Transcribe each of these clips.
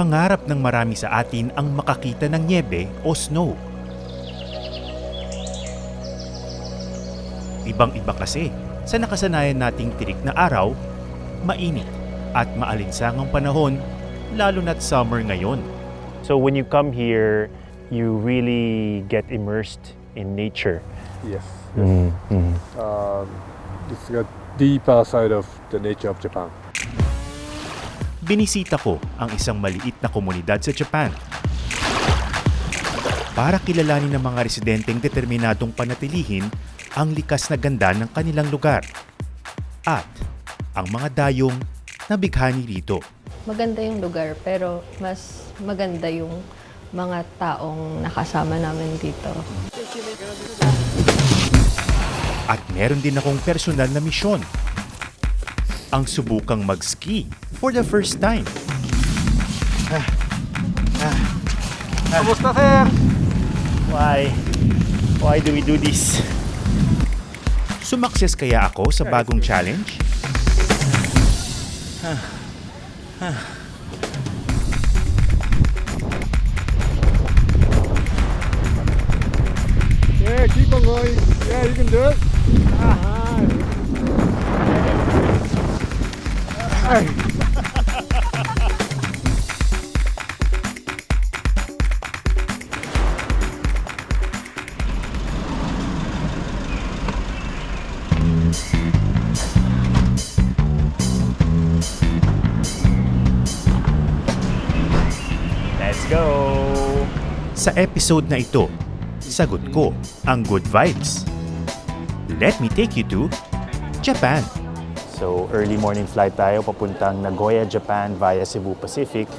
Pangarap ng marami sa atin ang makakita ng nyebe o snow. Ibang-iba kasi sa nakasanayan nating tirik na araw, mainit at maalinsangang panahon, lalo na't summer ngayon. So when you come here, you really get immersed in nature. Yes. Mm-hmm. It's a deeper side of the nature of Japan. Binisita ko ang isang maliit na komunidad sa Japan para kilalanin ng mga residenteng determinadong panatilihin ang likas na ganda ng kanilang lugar at ang mga dayong nabighani rito. Maganda yung lugar pero mas maganda yung mga taong nakasama namin dito. At meron din akong personal na misyon. Ang subukang mag-ski for the first time. Kamusta, sir? Why do we do this? Sumakses kaya ako sa bagong challenge? Yeah, keep on going. Yeah, you can do it. Let's go! Sa episode na ito, sagot ko ang good vibes. Let me take you to Japan. So early morning flight tayo papuntang Nagoya, Japan via Cebu Pacific.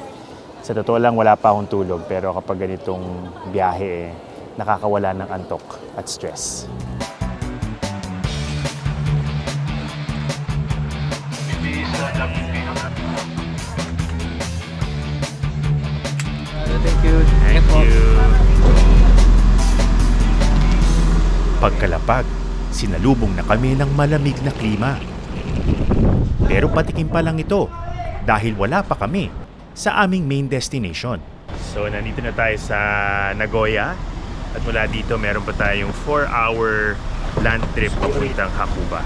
Sa totoo lang wala pa akong tulog pero kapag ganitong biyahe nakakawala ng antok at stress. Thank you. Pagkalapag, sinalubong na kami ng malamig na klima. Pero patikim pa lang ito dahil wala pa kami sa aming main destination. So nandito na tayo sa Nagoya at mula dito meron pa tayong 4-hour land trip papuntang Hakuba.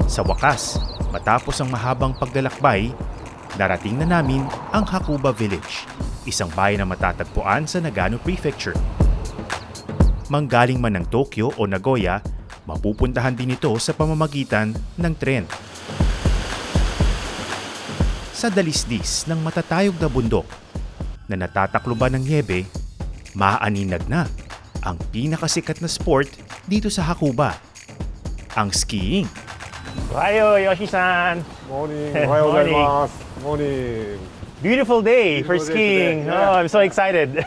Sa wakas, matapos ang mahabang paglalakbay, narating na namin ang Hakuba Village, isang bayan na matatagpuan sa Nagano Prefecture. Manggaling man ng Tokyo o Nagoya, mapupuntahan din ito sa pamamagitan ng tren. Sa dalisdis ng matatayog na bundok na natatakluban ng nyebe, maaaninag na ang pinakasikat na sport dito sa Hakuba, ang skiing. Ohayo, Yoshi-san! Morning. Morning. Ohayou gozaimasu. Morning. Beautiful day for Beautiful day skiing! today. Oh, I'm so excited!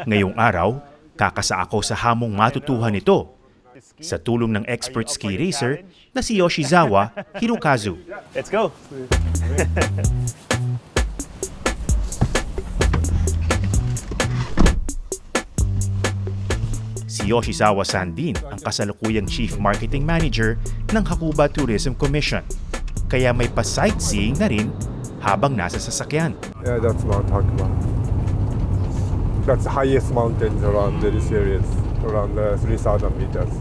Ngayong araw, kakasa ako sa hamong matutuhan ito sa tulong ng expert ski racer na si Yoshizawa Hirokazu. Let's go! Si Yoshizawa-san din ang kasalukuyang Chief Marketing Manager ng Hakuba Tourism Commission. Kaya may pa-sightseeing na rin habang nasa sasakyan. Yeah, that's Mount Hakuba. That's the highest mountains around this area, around 3,000 meters.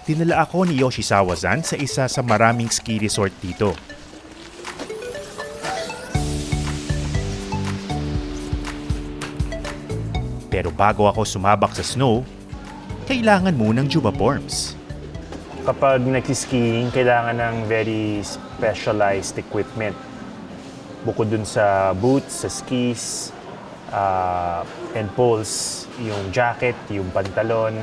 Dinala ako ni Yoshizawa-san sa isa sa maraming ski resort dito. Pero bago ako sumabak sa snow, kailangan munang Jubaforms. Kapag nagsiskiing, kailangan ng very specialized equipment. Bukod dun sa boots, sa skis, and poles, yung jacket, yung pantalon.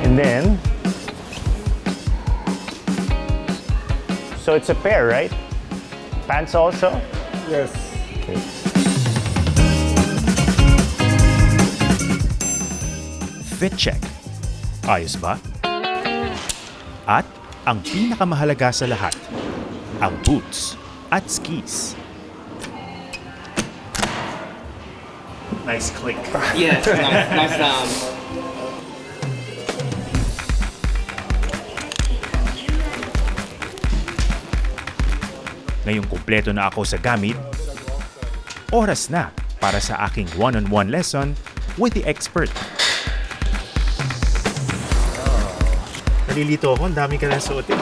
And then, so it's a pair, right? Pants also? Yes. Okay. Fit check. Ayos ba? At ang pinakamahalaga sa lahat, ang boots at skis. Nice click. Yeah, nice sound. Ngayong kumpleto na ako sa gamit, oras na para sa aking one-on-one lesson with the expert. Nalilito ako, ang dami ka na suotin.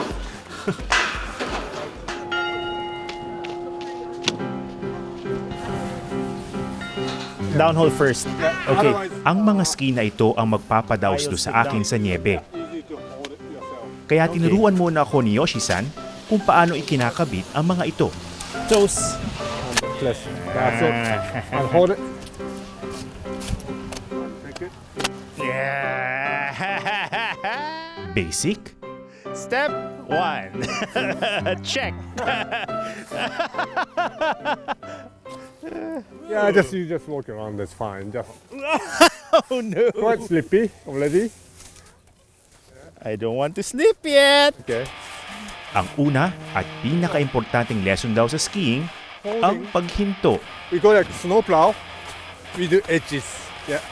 Downhole first. Okay. Ang mga ski na ito ang magpapadaos do sa akin sa niebe. Easy to hold it yourself. Kaya tinuruan muna ako ni Yoshi-san kung paano ikinakabit ang mga ito. Toes. Flesh. That's it. And hold it. Take it. Yeah. Basic. Step 1. Check. Yeah, you just walk around. That's fine. Just Oh no. quite slippy already. I don't want to slip yet. Okay. Ang una at pinaka-importanting lesson daw sa skiing, ang paghinto. We go like snowplow. We do edges. Yeah.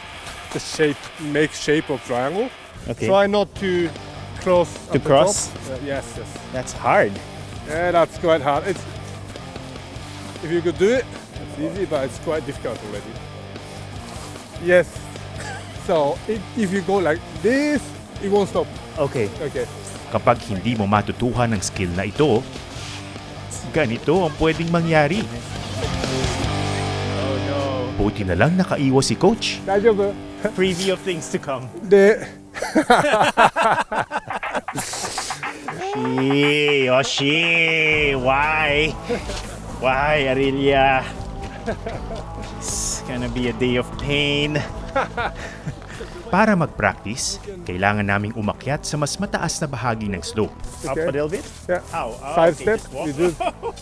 The shape, make shape of triangle. Okay. Try not to cross. To at the cross? top. Yes, yes. That's hard. Yeah, that's quite hard. It's if you could do it, it's easy, but it's quite difficult already. Yes. So if you go like this, it won't stop. Okay. Okay. Kapag hindi mo matutuhan ng skill na ito, ganito ang pwedeng mangyari. Oh no. Buti na lang nakaiwas si coach. 大丈夫? Preview of things to come. Yoshi, why? Why, Arilia? It's gonna be a day of pain. Para mag-practice, kailangan naming umakyat sa mas mataas na bahagi ng slope. Up Okay. a little bit? Yeah. How? Side Okay, step. just walk. We do.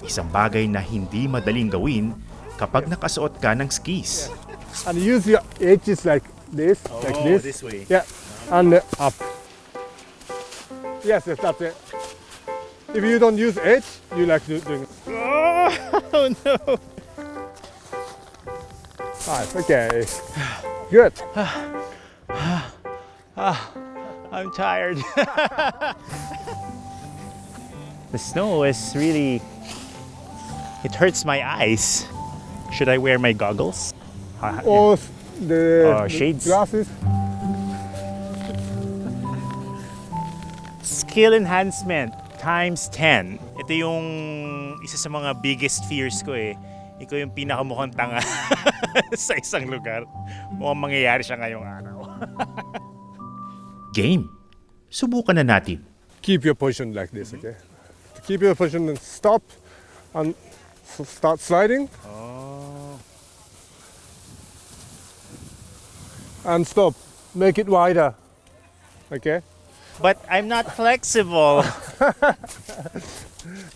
Isang bagay na hindi madaling gawin kapag nakasuot ka ng skis. And use your edges like this, like Oh, this. this way. Yeah. And up. Yes, yes, that's it. If you don't use edge, you like doing. Oh no. Nice. Okay. Good. I'm tired. The snow is really. It hurts my eyes. Should I wear my goggles? Or the shades. glasses. Skill enhancement times 10. Ito yung isa sa mga biggest fears ko eh. Ikaw yung pinakamukhang tanga sa isang lugar. Mukhang mangyayari siya ngayong araw. Game. Subukan na natin. Keep your position like this, okay? Keep your position and stop and start sliding. And stop. Make it wider. Okay? But I'm not flexible.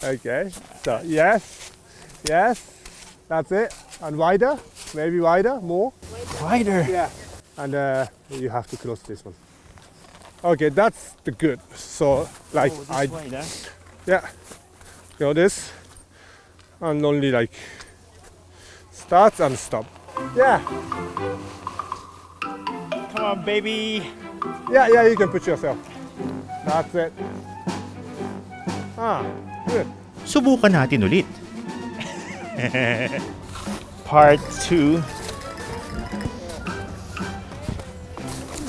Okay. So, yes. Yes. That's it. And wider. Maybe wider. More. Wider. Yeah. And you have to close this one. Okay, that's the good. So, like, yeah. Go this. And only like start and stop. Yeah. Come on, baby. Yeah, you can put yourself. That's it. Ah, good. Subukan natin ulit. Part 2.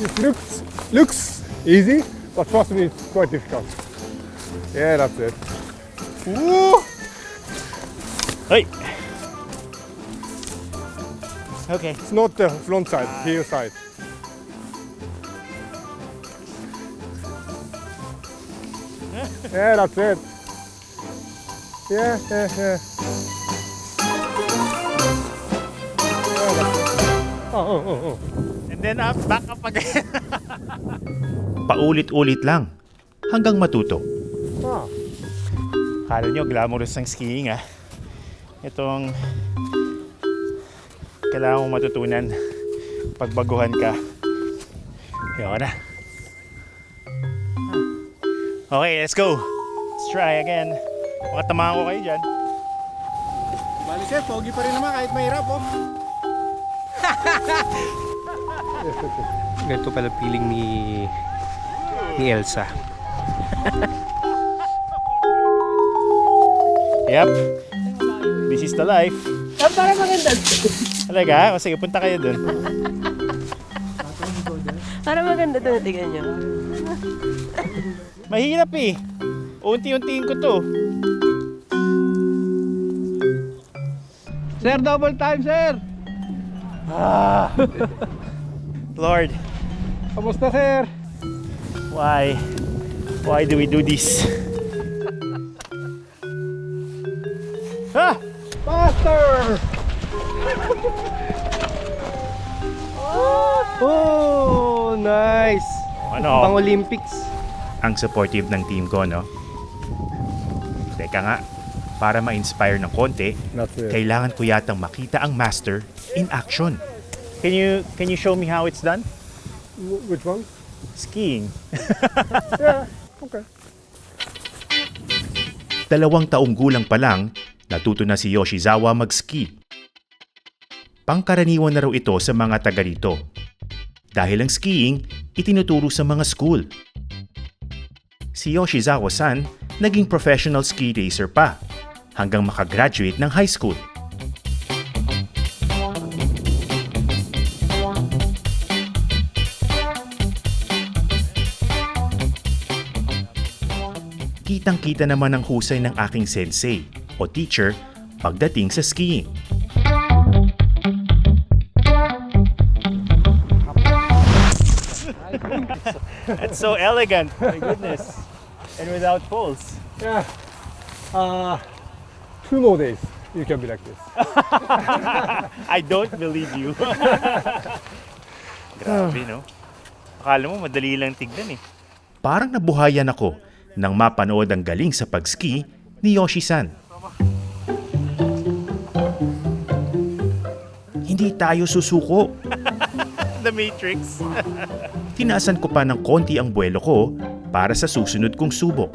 It looks easy, but trust me, it's quite difficult. Yeah, that's it. Woo! Hey. Okay. It's not the front side, here side. Yeah, that's it. Yeah. Yeah, that's it. Oh. And then up, back up again. Paulit-ulit lang hanggang matuto. Ah. Kala nyo, glamorous ang skiing ah. Itong kailangan mong matutunan pagbaguhan ka. Ayoko na. Okay, let's go. Let's try again. Baka tamaan ko kayo dyan. Bali sir, pogi pa rin naman kahit mahirap oh. Ganito pala feeling ni Elsa. Yep. This is the life. Para maganda. Talaga? O sige, punta kayo dun. Para maganda doon, tingnan nyo. Mahirap eh. Unti-untiin ko to. Sir, double time, sir! Lord, Kamusta, sir? why? Why do we do this? Ah! Faster! Oh, nice! Ano? Pang-Olympics. Ang supportive ng team ko, no? Teka nga, para ma-inspire ng konti, That's it. kailangan ko yatang makita ang master in action. Can you show me how it's done? Which one? Skiing. Yeah. Okay. 2 taong gulang pa lang, natuto na si Yoshizawa mag-ski. Pangkaraniwan na raw ito sa mga taga rito. Dahil ang skiing, itinuturo sa mga school. Si Yoshizawa-san, naging professional ski racer pa, hanggang makagraduate ng high school. Kitang-kita naman ang husay ng aking sensei o teacher pagdating sa skiing. That's so elegant. My goodness. And without poles. Yeah. 2 more days. You can be like this. I don't believe you. Grabe, no? Akala mo madali lang tignan eh. Parang nabuhayan ako nang mapanood ang galing sa pag-ski ni Yoshi-san. Hindi tayo susuko. The Matrix. Tinaasan ko pa ng konti ang buwelo ko para sa susunod kong subok.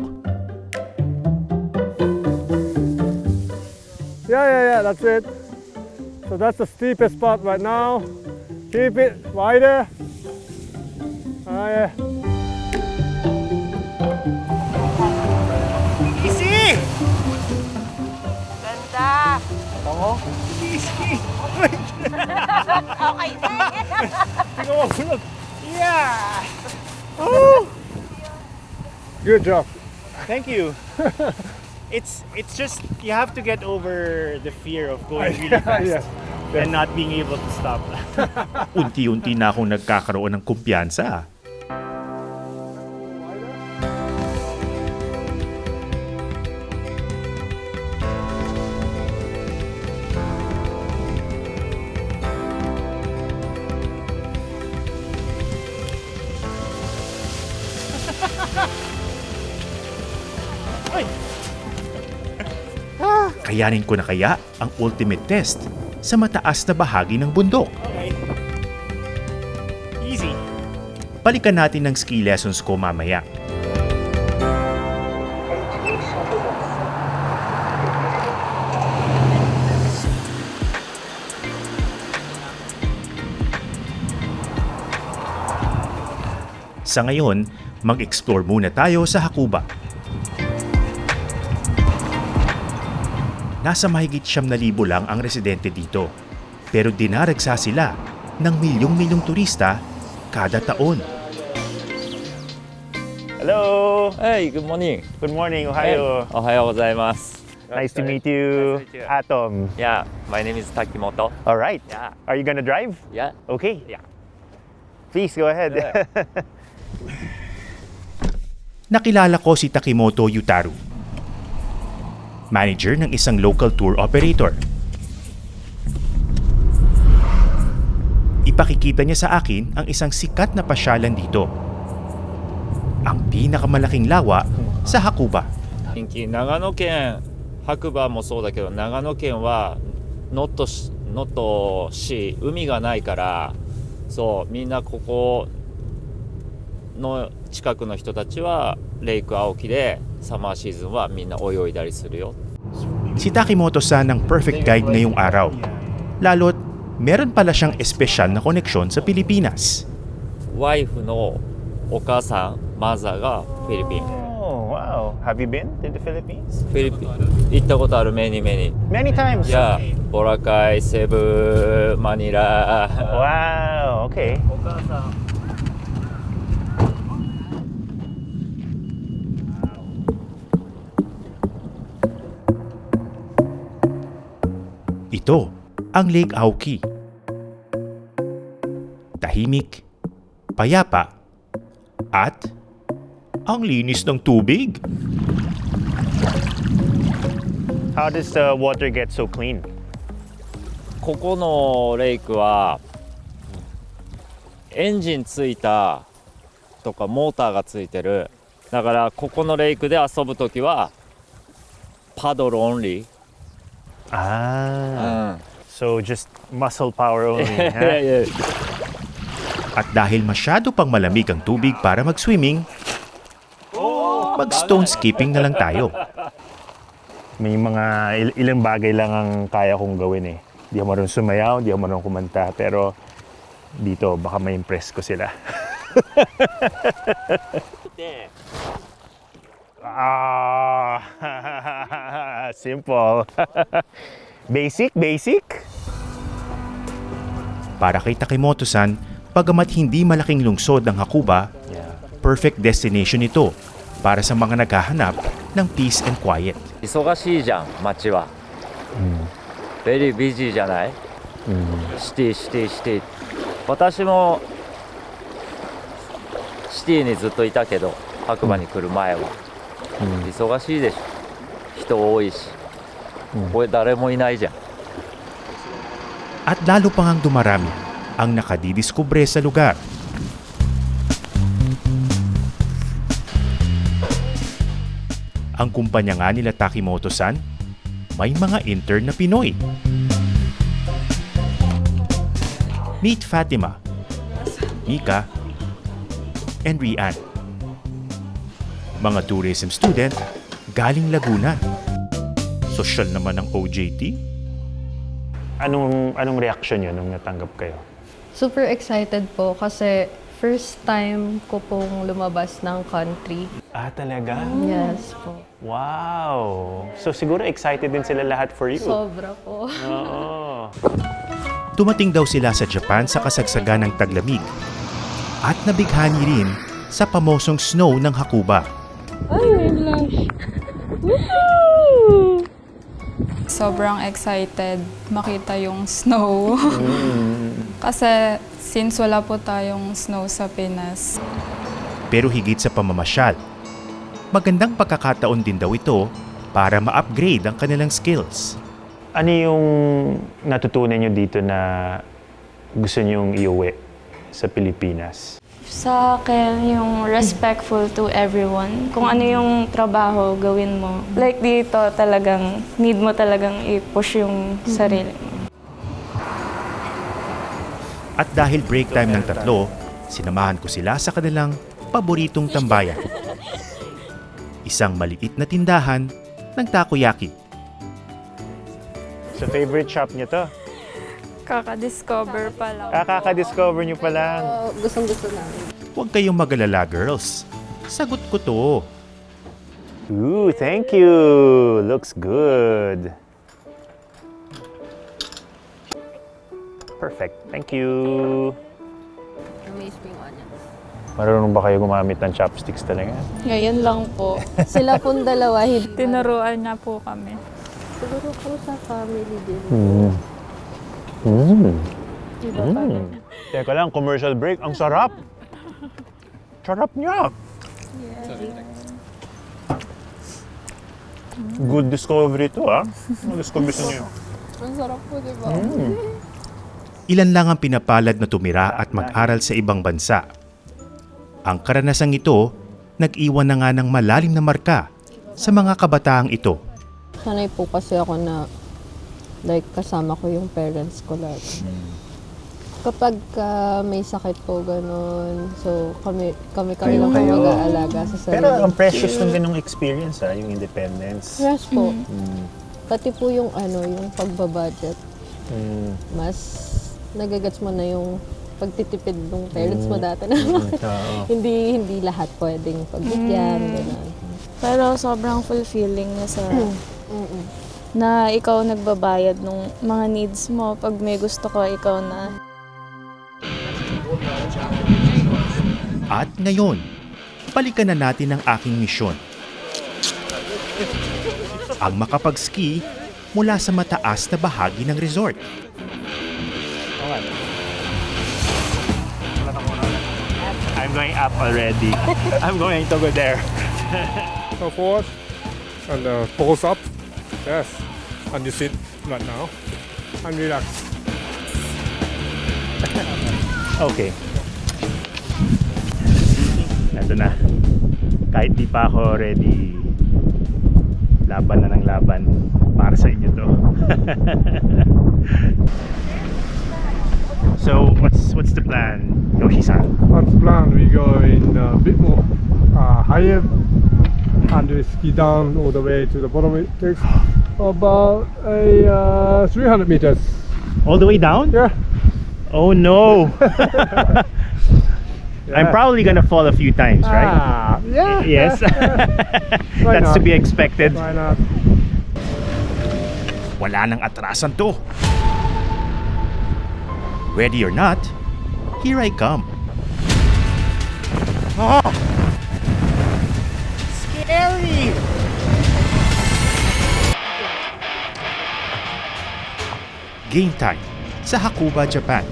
Yeah. That's it. So that's the steepest part right now. Keep it wider. Yeah. Easy! Ganda! Easy! Okay. Tingnan mo, bulog. Yeah! Good job. Thank you. It's just, you have to get over the fear of going really fast Yeah. and not being able to stop. Unti-unti na akong nagkakaroon ng kumpiyansa. Kayanin ko na kaya ang ultimate test sa mataas na bahagi ng bundok? Okay. Easy. Balikan natin ng ski lessons ko mamaya. Sa ngayon, mag-explore muna tayo sa Hakuba. Nasa mahigit 9,000 lang ang residente dito, pero dinaragsa sila ng milyong-milyong turista kada taon. Hello. Hey, good morning. Good morning. Ohayo. Ohayo gozaimasu. Nice to meet you, Nice to meet you. Atom. Yeah, my name is Takimoto. All right. Yeah, Are you gonna drive? yeah. Okay. Yeah. Please go ahead. Yeah. Nakilala ko si Takimoto Yutaru, manager ng isang local tour operator. Ipakikita niya sa akin ang isang sikat na pasyalan dito. Ang pinakamalaking lawa sa Hakuba. 人気長野県白馬もそうだけど長野県は能登市海がないからそうみんなここの近くの人たちはレイク青木でサマーシーズンはみんな泳いだりするよ。 Si Takimoto-san ang perfect guide ngayong araw. Lalo't meron pala siyang espesyal na koneksyon sa Pilipinas. ワイフのお母さん、マザーがフィリピン。 Oh, wow. Have you been to the Philippines? フィリピン行ったことある、メニメニ。 Many times. いや、ボラカイ、セブ、マニラ。 Wow, okay. お母さん。 Ito ang Lake Auki. Tahimik, payapa, at ang linis ng tubig. How does the water get so clean? ここのレイクはエンジンついたとかモーターがついてる。だからここのレイクで遊ぶときはパドルオンリー。 Ah. So just muscle power only, huh? At dahil masyado pang malamig ang tubig para mag-swimming, mag-stone skipping na lang tayo. May mga ilang bagay lang ang kaya kong gawin eh. Di ako marunong sumayaw, di ako marunong kumanta, pero dito baka ma-impress ko sila. Ah, simple. Basic, basic. Para kay Takimoto-san, bagamat hindi malaking lungsod ng Hakuba, Yeah. perfect destination ito para sa mga naghahanap ng peace and quiet. 忙しいじゃん街は。ベリービジーじゃない？シティシティシティ。私もシティにずっといたけど、白馬に来る前は、忙しいでしょ。人多いし。これ誰もいないじゃん。 At lalo pang ang dumarami ang nakadidiskubre sa lugar. Ang kumpanya nga nila Takimoto-san, may mga intern na Pinoy. Meet Fatima, Mika, and Rian. Mga tourism student galing Laguna. Sosyal naman ang OJT. Anong reaction niyo nung natanggap kayo? Super excited po kasi first time ko pong lumabas ng country. Ah, talaga? Yes po. Wow! So siguro excited din sila lahat for you. Sobra po. Oo. Dumating daw sila sa Japan sa kasagsagan ng taglamig at nabighani rin sa pamosong snow ng Hakuba. Sobrang excited makita yung snow. Kasi since wala po tayong snow sa Pinas. Pero higit sa pamamasyal, magandang pagkakataon din daw ito para ma-upgrade ang kanilang skills. Ano yung natutunan nyo dito na gusto nyong iuwi sa Pilipinas? Sa akin, yung respectful to everyone. Kung ano yung trabaho, gawin mo. Like dito, talagang need mo talagang i-push yung sarili mo. At dahil break time ng tatlo, sinamahan ko sila sa kanilang paboritong tambayan. Isang maliit na tindahan ng takoyaki. So favorite shop nyo to? Kaka-discover pa lang. Kakaka-discover nyo pa lang. Gustong-gusto namin. Huwag kayong mag-alala, girls. Sagot ko to. Ooh, thank you! Looks good. Perfect. Thank you. Amaze po yung onion. Marunong ba kayo gumamit ng chopsticks talaga? Ngayon lang po. Sila pong dalawa, hindi. Tinuruan na po kami. Siguro po sa family din. Teka lang, commercial break. Ang sarap! Sarap niya! Good discovery to, ah. Discovery niyo. Ang sarap po, di ba? Ilan lang ang pinapalad na tumira at mag-aral sa ibang bansa. Ang karanasang ito, nag-iwan na nga ng malalim na marka sa mga kabataang ito. Sanay po kasi ako na kasama ko yung parents ko lagi. Kapag may sakit po, ganun. So, kami lang po mag-aalaga sa sarili. Pero ang precious ng ganong experience, ah, yung independence. Yes po. Pati po yung yung pagbabudget. Mas nagagets mo na yung pagtitipid ng parents mo dati na hindi lahat pwedeng pagbigyan, gano'n. Pero sobrang fulfilling na sa na ikaw nagbabayad ng mga needs mo. Pag may gusto ko, ikaw na. At ngayon, balikan na natin ang aking misyon. Ang makapag-ski mula sa mataas na bahagi ng resort. I'm going up already. I'm going to go there. Go forward and pulse up. Yes. And you sit right now and relax. Okay. Ito na. Kahit di pa ako ready, laban na ng laban. Para sa inyo to. So, what's the plan, Yoshi-san? What's the plan? We go in a bit more higher and we ski down all the way to the bottom. It takes about 300 meters. All the way down? Yeah. Oh no! I'm probably gonna fall a few times, right? Yeah. Yes. Why That's to not? be expected. Why not? Wala nang atrasan to. Ready or not, here I come. Scary! Game time sa Hakuba, Japan.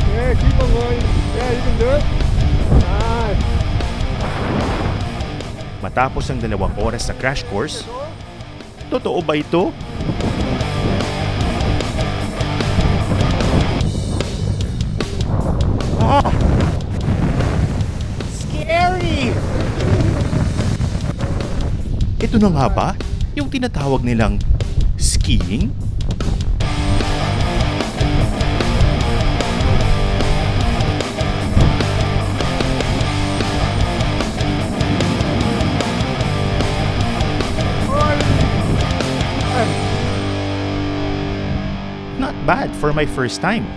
Yeah, keep on going. Yeah, you can do it. Nice. Matapos ang 2 oras na crash course, totoo ba ito? Scary! Ito na nga ba yung tinatawag nilang skiing? Not bad for my first time.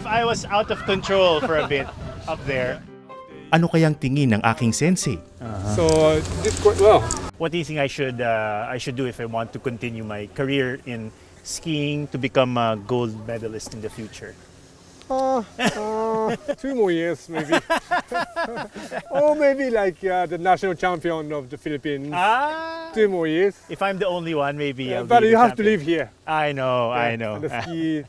I was out of control for a bit up there. Ano kayang tingin ng aking sensei? So did quite well. What do you think I should do if I want to continue my career in skiing to become a gold medalist in the future? 2 more years maybe. Or maybe like the national champion of the Philippines. 2 more years. If I'm the only one, maybe. I'll But be you the have to champion. live here. I know. And ski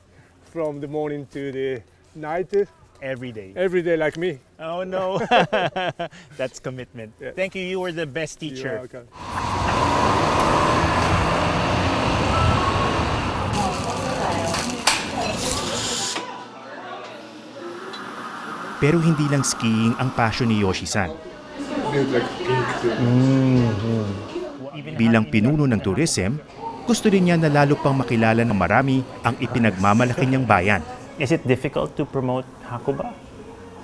from the morning to the night. Every day. Every day like me. Oh no. That's commitment. Yeah. Thank you. You were the best teacher. You're welcome. Pero hindi lang skiing ang passion ni Yoshi-san. Bilang pinuno ng tourism, gusto rin niya na lalo pang makilala ng marami ang ipinagmamalaki niyang bayan. Is it difficult to promote Hakuba?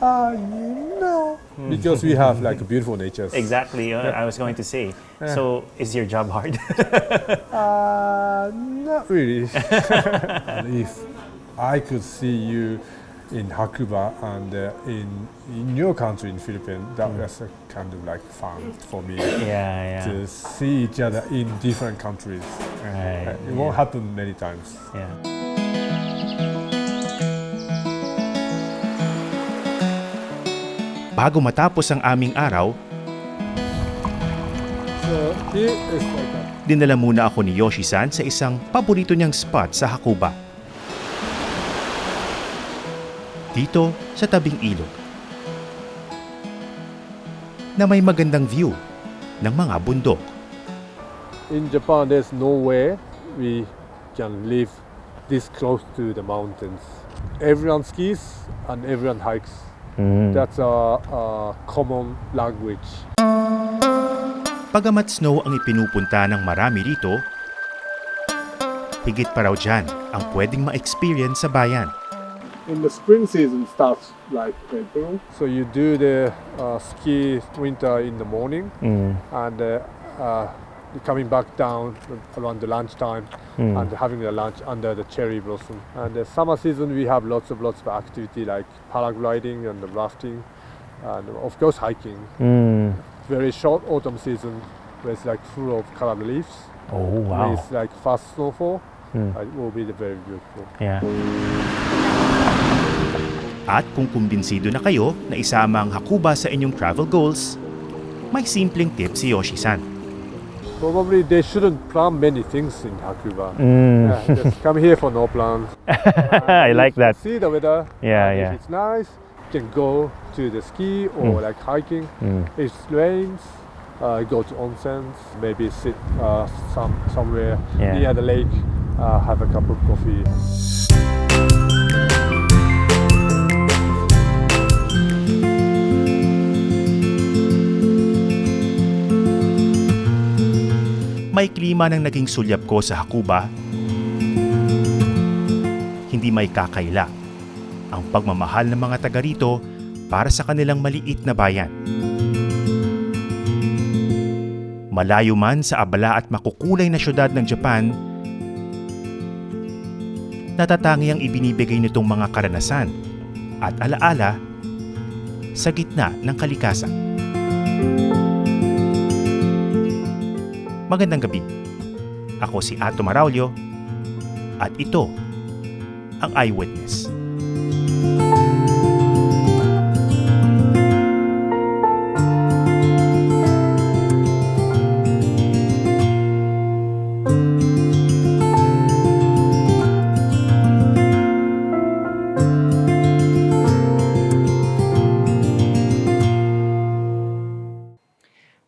No. Because we have like beautiful nature. Exactly. I was going to say. So, is your job hard? Not really. And if I could see you in Hakuba and in your country in Philippines, that was a kind of like fun for me yeah. to see each other in different countries. Right. It won't happen many times. Yeah. Bago matapos ang aming araw, So here is like that. dinala muna ako ni Yoshi-san sa isang paborito niyang spot sa Hakuba. Dito sa tabing ilog na may magandang view ng mga bundok. In Japan, there's no way we can live this close to the mountains. Everyone skis and everyone hikes. That's a common language. Pagamat snow ang ipinupunta ng marami rito, higit pa raw dyan ang pwedeng ma-experience sa bayan. In the spring season starts like April. So you do the ski winter in the morning and coming back down around the lunchtime and having the lunch under the cherry blossom. And the summer season we have lots of activity like paragliding and the rafting and of course hiking. Very short autumn season where it's like full of colored leaves. Oh, Where wow. it's like fast snowfall. It will be very beautiful. Yeah. At kung kumbinsido na kayo na isama ang Hakuba sa inyong travel goals, may simpleng tip si Yoshi-san. Probably they shouldn't plan many things in Hakuba. Yeah, just come here for no plans. I like that. See the weather. Yeah, and yeah. If it's nice, you can go to the ski or like hiking. If it rains, go to onsens, maybe sit somewhere Yeah. near the lake, have a cup of coffee. May klima ng naging sulyap ko sa Hakuba, hindi may kakaila ang pagmamahal ng mga taga rito para sa kanilang maliit na bayan. Malayo man sa abala at makukulay na syudad ng Japan, natatangi ang ibinibigay nitong mga karanasan at alaala sa gitna ng kalikasan. Magandang gabi. Ako si Ato Maraulio at ito ang Eyewitness.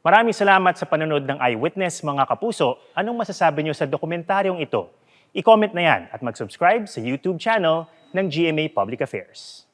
Maraming salamat sa panonood ng Eyewitness, mga kapuso. Anong masasabi niyo sa dokumentaryong ito? I-comment na yan at mag-subscribe sa YouTube channel ng GMA Public Affairs.